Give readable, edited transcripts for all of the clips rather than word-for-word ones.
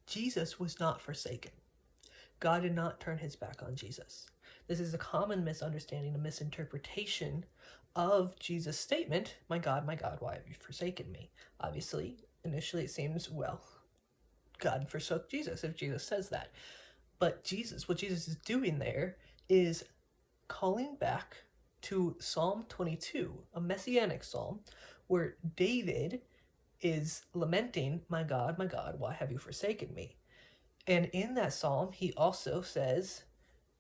Jesus was not forsaken. God did not turn his back on Jesus. This is a common misunderstanding, a misinterpretation of Jesus' statement, my God, why have you forsaken me? Obviously, initially it seems, well, God forsook Jesus if Jesus says that. But what Jesus is doing there is calling back to Psalm 22, a messianic psalm, where David is lamenting, my God, why have you forsaken me? And in that psalm, he also says,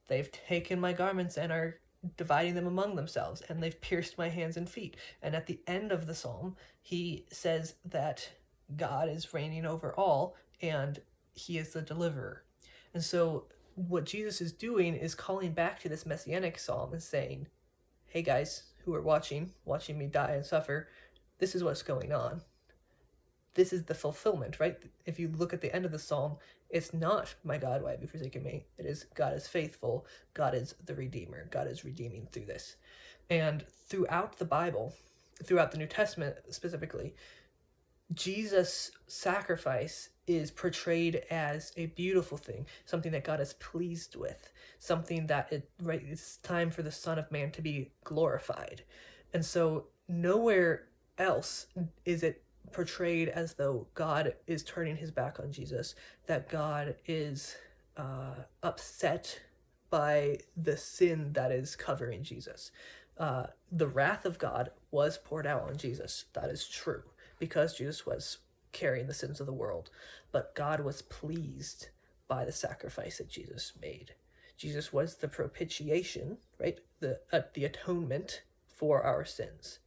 they've taken my garments and are dividing them among themselves, and they've pierced my hands and feet. And at the end of the psalm, he says that God is reigning over all, and he is the deliverer. And so what Jesus is doing is calling back to this messianic psalm and saying, hey guys who are watching me die and suffer, this is what's going on. This is the fulfillment, right? If you look at the end of the psalm, it's not, my God, why have you forsaken me? It is, God is faithful. God is the Redeemer. God is redeeming through this. And throughout the Bible, throughout the New Testament specifically, Jesus' sacrifice is portrayed as a beautiful thing, something that God is pleased with, something that it's time for the Son of Man to be glorified. And so nowhere else is it portrayed as though God is turning his back on Jesus, that God is upset by the sin that is covering Jesus. The wrath of God was poured out on Jesus. That is true, because Jesus was carrying the sins of the world. But God was pleased by the sacrifice that Jesus made. Jesus was the propitiation, right? The atonement for our sins.